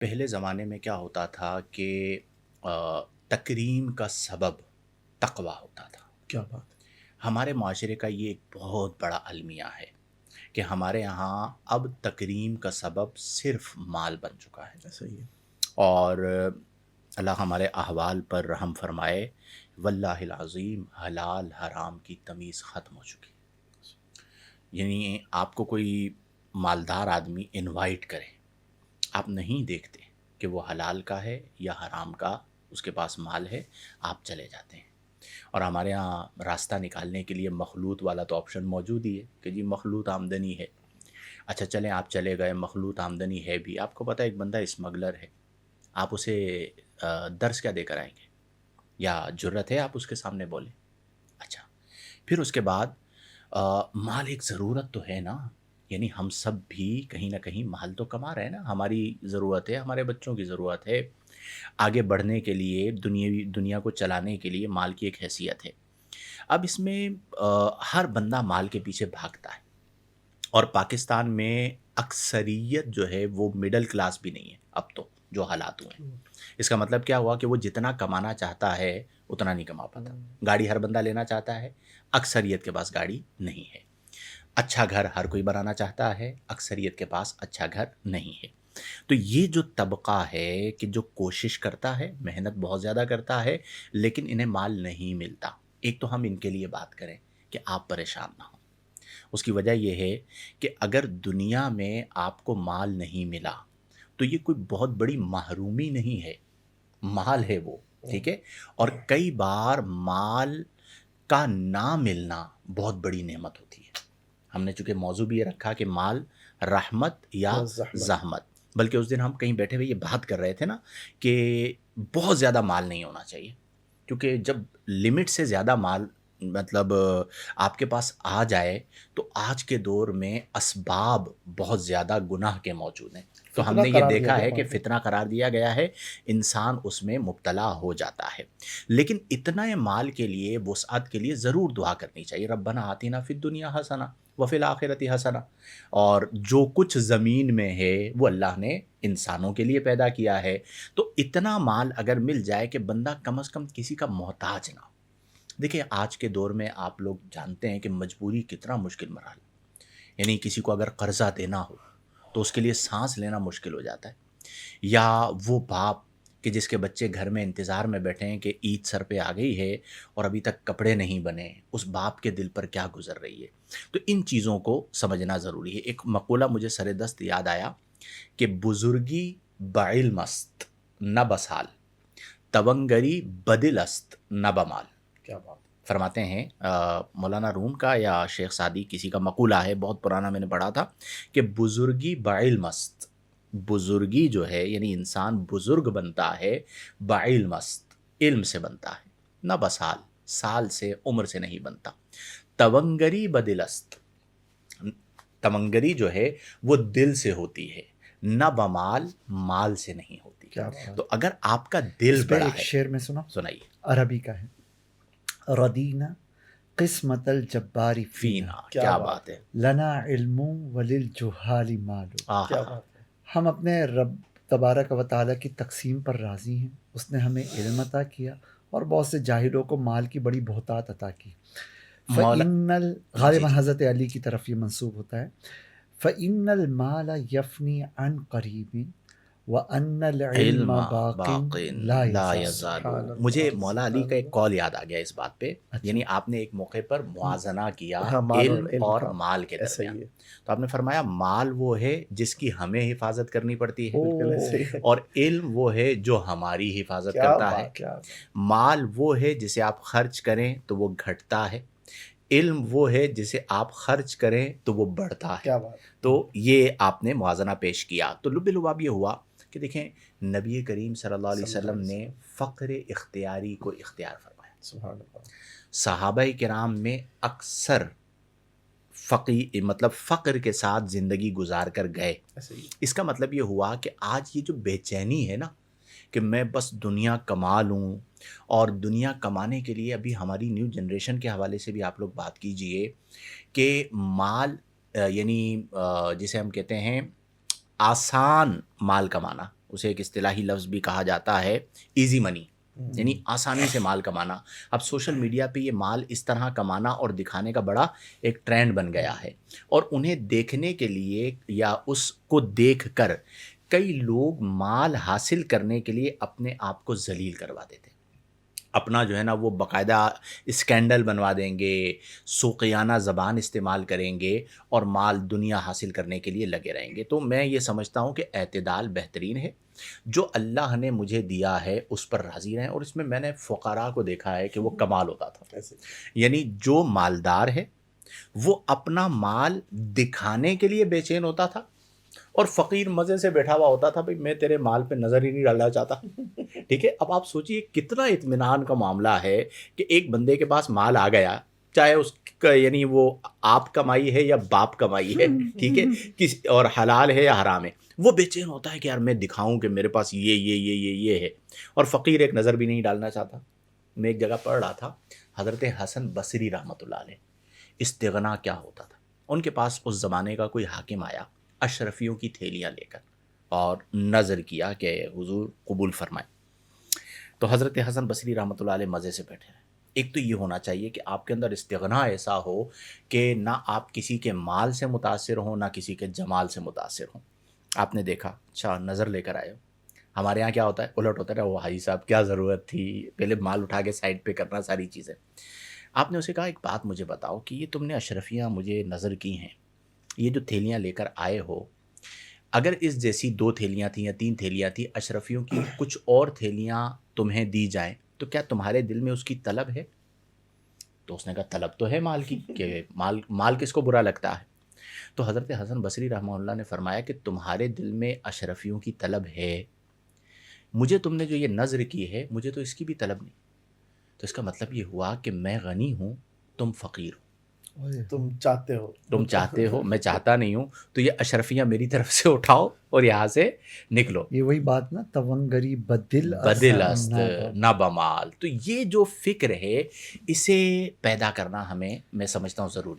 پہلے زمانے میں کیا ہوتا تھا کہ تکریم کا سبب تقوی ہوتا تھا۔ کیا بات ہے! ہمارے معاشرے کا یہ ایک بہت بڑا المیہ ہے کہ ہمارے یہاں اب تکریم کا سبب صرف مال بن چکا ہے، ایسا ہی ہے۔ اور اللہ ہمارے احوال پر رحم فرمائے۔ واللہ العظیم حلال حرام کی تمیز ختم ہو چکی ہے۔ یعنی آپ کو کوئی مالدار آدمی انوائٹ کرے، آپ نہیں دیکھتے کہ وہ حلال کا ہے یا حرام کا، اس کے پاس مال ہے، آپ چلے جاتے ہیں۔ اور ہمارے ہاں راستہ نکالنے کے لیے مخلوط والا تو آپشن موجود ہی ہے کہ جی مخلوط آمدنی ہے۔ اچھا چلیں آپ چلے گئے، مخلوط آمدنی ہے بھی، آپ کو پتہ ہے ایک بندہ اسمگلر ہے، آپ اسے درس کیا دے کر آئیں گے؟ یا جرت ہے آپ اس کے سامنے بولیں؟ اچھا، پھر اس کے بعد مال ایک ضرورت تو ہے نا، یعنی ہم سب بھی کہیں نہ کہیں مال تو کما رہے ہیں نا، ہماری ضرورت ہے، ہمارے بچوں کی ضرورت ہے، آگے بڑھنے کے لیے دنیا کو چلانے کے لیے مال کی ایک حیثیت ہے۔ اب اس میں ہر بندہ مال کے پیچھے بھاگتا ہے، اور پاکستان میں اکثریت جو ہے وہ مڈل کلاس بھی نہیں ہے اب تو، جو حالات ہوئے ہیں۔ اس کا مطلب کیا ہوا کہ وہ جتنا کمانا چاہتا ہے اتنا نہیں کما پاتا۔ گاڑی ہر بندہ لینا چاہتا ہے، اکثریت کے پاس گاڑی نہیں ہے۔ اچھا گھر ہر کوئی بنانا چاہتا ہے، اکثریت کے پاس اچھا گھر نہیں ہے۔ تو یہ جو طبقہ ہے کہ جو کوشش کرتا ہے، محنت بہت زیادہ کرتا ہے، لیکن انہیں مال نہیں ملتا، ایک تو ہم ان کے لیے بات کریں کہ آپ پریشان نہ ہوں۔ اس کی وجہ یہ ہے کہ اگر دنیا میں آپ کو مال نہیں ملا تو یہ کوئی بہت بڑی محرومی نہیں ہے، مال ہے وہ، ٹھیک ہے؟ اور کئی بار مال کا نہ ملنا بہت بڑی نعمت ہوتی ہے۔ ہم نے چونکہ موضوع بھی یہ رکھا کہ مال رحمت یا زحمت۔ زحمت، بلکہ اس دن ہم کہیں بیٹھے ہوئے یہ بات کر رہے تھے نا کہ بہت زیادہ مال نہیں ہونا چاہیے، کیونکہ جب لمٹ سے زیادہ مال مطلب آپ کے پاس آ جائے تو آج کے دور میں اسباب بہت زیادہ گناہ کے موجود ہیں، تو ہم فتنہ نے یہ قرار دیا دیکھا گیا ہے کہ مال کو۔ فتنہ قرار دیا گیا ہے، انسان اس میں مبتلا ہو جاتا ہے۔ لیکن اتنا مال کے لیے، وسعت کے لیے ضرور دعا کرنی چاہیے، ربنا آتنا فی الدنیا حسنہ وفی الآخرۃ حسنہ۔ اور جو کچھ زمین میں ہے وہ اللہ نے انسانوں کے لیے پیدا کیا ہے، تو اتنا مال اگر مل جائے کہ بندہ کم از کم کسی کا محتاج نہ ہو۔ دیکھیں آج کے دور میں آپ لوگ جانتے ہیں کہ مجبوری کتنا مشکل مرحلہ، یعنی کسی کو اگر قرضہ دینا ہو تو اس کے لیے سانس لینا مشکل ہو جاتا ہے، یا وہ باپ کہ جس کے بچے گھر میں انتظار میں بیٹھے ہیں کہ عید سر پہ آ گئی ہے اور ابھی تک کپڑے نہیں بنے، اس باپ کے دل پر کیا گزر رہی ہے۔ تو ان چیزوں کو سمجھنا ضروری ہے۔ ایک مقولہ مجھے سر دست یاد آیا کہ بزرگی بعلم است نہ بسال، تونگری بدل است نہ بمال۔ کیا بات ہے! فرماتے ہیں مولانا روم کا یا شیخ سعدی کسی کا مقولہ ہے، بہت پرانا میں نے پڑھا تھا، کہ بزرگی بعلم است، بزرگی جو ہے یعنی انسان بزرگ بنتا ہے بعلم است، علم سے بنتا ہے، نہ بسال، سال سے، عمر سے نہیں بنتا۔ تونگری بدل است، تونگری جو ہے وہ دل سے ہوتی ہے، نہ بمال، مال سے نہیں ہوتی۔ کیا بات! تو اگر آپ کا دل اس پہ بڑا ایک ہے، شعر میں سنا، سنائیے۔ عربی کا ہے، ردینا قسمت الجبار فینا، فینا، کیا بات ہے! لنا علم وللجہال مال۔ کیا بات ہے! ہم اپنے رب تبارک و تعالیٰ کی تقسیم پر راضی ہیں، اس نے ہمیں علم عطا کیا اور بہت سے جاہلوں کو مال کی بڑی بہتات عطا کی۔ مولا فَإِنَّ جی غالباً جی حضرت علی کی طرف یہ منسوب ہوتا ہے، فَإِنَّ الْمَالَ يَفْنِي عَنْ قَرِيبٍ وَأَنَّ الْعِلْمَ علم بَاقٍ باق لَا لا يَزَالُ۔ یزال۔ مجھے مولا علی کا ایک قول یاد آ گیا اس بات پہ، اچھا، یعنی آپ نے ایک موقع پر موازنہ کیا ہاں، مال اور علم علم اور کا، مال کے ایسا درمیان، ہی ہے۔ تو آپ نے فرمایا مال وہ ہے جس کی ہمیں حفاظت کرنی پڑتی ہے، بالکل ایسے ہی ہے۔ اور علم وہ ہے جو ہماری حفاظت کیا کرتا ہے۔ بات! کیا بات! مال وہ ہے جسے آپ خرچ کریں تو وہ گھٹتا ہے، علم وہ ہے جسے آپ خرچ کریں تو وہ بڑھتا ہے۔ کیا بات! تو یہ آپ نے موازنہ پیش کیا، تو لب لباب یہ ہوا کہ دیکھیں نبی کریم صلی اللہ علیہ وسلم نے فقر اختیاری کو اختیار فرمایا۔ سبحان اللہ۔ صحابہ کرام میں اکثر مطلب فقر کے ساتھ زندگی گزار کر گئے۔ ایسے ہی۔ اس کا مطلب یہ ہوا کہ آج یہ جو بے چینی ہے نا کہ میں بس دنیا کما لوں، اور دنیا کمانے کے لیے ابھی ہماری نیو جنریشن کے حوالے سے بھی آپ لوگ بات کیجئے کہ مال یعنی جسے ہم کہتے ہیں آسان مال کمانا، اسے ایک اصطلاحی لفظ بھی کہا جاتا ہے ایزی منی، یعنی آسانی سے مال کمانا۔ اب سوشل میڈیا پہ یہ مال اس طرح کمانا اور دکھانے کا بڑا ایک ٹرینڈ بن گیا ہے، اور انہیں دیکھنے کے لیے یا اس کو دیکھ کر کئی لوگ مال حاصل کرنے کے لیے اپنے آپ کو ذلیل کروا دیتے ہیں، اپنا جو ہے نا وہ باقاعدہ اسکینڈل بنوا دیں گے، سوقیانہ زبان استعمال کریں گے اور مال دنیا حاصل کرنے کے لیے لگے رہیں گے۔ تو میں یہ سمجھتا ہوں کہ اعتدال بہترین ہے، جو اللہ نے مجھے دیا ہے اس پر راضی رہیں، اور اس میں میں نے فقراء کو دیکھا ہے کہ وہ کمال ہوتا تھا، یعنی جو مالدار ہے وہ اپنا مال دکھانے کے لیے بے چین ہوتا تھا، اور فقیر مزے سے بیٹھا ہوا ہوتا تھا، بھئی میں تیرے مال پہ نظر ہی نہیں ڈالنا چاہتا، ٹھیک ہے۔ اب آپ سوچئے کتنا اطمینان کا معاملہ ہے کہ ایک بندے کے پاس مال آ گیا، چاہے اس کا یعنی وہ آپ کمائی ہے یا باپ کمائی ہے، ٹھیک ہے، اور حلال ہے یا حرام ہے، وہ بے چین ہوتا ہے کہ یار میں دکھاؤں کہ میرے پاس یہ ہے، اور فقیر ایک نظر بھی نہیں ڈالنا چاہتا۔ میں ایک جگہ پڑھ رہا تھا، حضرت حسن بصری رحمۃ اللہ علیہ، استغنا کیا ہوتا تھا۔ ان کے پاس اس زمانے کا کوئی حاکم آیا اشرفیوں کی تھیلیاں لے کر اور نظر کیا کہ حضور قبول فرمائے، تو حضرت حسن بصری رحمۃ اللہ علیہ مزے سے بیٹھے رہے۔ ایک تو یہ ہونا چاہیے کہ آپ کے اندر استغنا ایسا ہو کہ نہ آپ کسی کے مال سے متاثر ہوں نہ کسی کے جمال سے متاثر ہوں۔ آپ نے دیکھا، اچھا نظر لے کر آئے ہو، ہمارے یہاں کیا ہوتا ہے، الٹ ہوتا ہے، وہ حاجی صاحب کیا ضرورت تھی، پہلے مال اٹھا کے سائڈ پہ کرنا ساری چیزیں۔ آپ نے اسے کہا ایک بات مجھے بتاؤ کہ یہ تم نے اشرفیاں مجھے نظر کی ہیں، یہ جو تھیلیاں لے کر آئے ہو، اگر اس جیسی 2 تھیلیاں تھیں یا 3 تھیلیاں تھیں، اشرفیوں کی کچھ اور تھیلیاں تمہیں دی جائیں تو کیا تمہارے دل میں اس کی طلب ہے؟ تو اس نے کہا طلب تو ہے مال کی، کہ مال کس کو برا لگتا ہے۔ تو حضرت حسن بصری رحمہ اللہ نے فرمایا کہ تمہارے دل میں اشرفیوں کی طلب ہے، مجھے تم نے جو یہ نظر کی ہے مجھے تو اس کی بھی طلب نہیں۔ تو اس کا مطلب یہ ہوا کہ میں غنی ہوں، تم فقیر ہو، تم چاہتے ہو میں چاہتا نہیں ہوں، تو یہ اشرفیاں میری طرف سے اٹھاؤ اور یہاں سے نکلو۔ یہ وہی بات نا، تونگری بدل بدل است نہ بمال، تو یہ جو فکر ہے اسے پیدا کرنا ہمیں، میں سمجھتا ہوں ضروری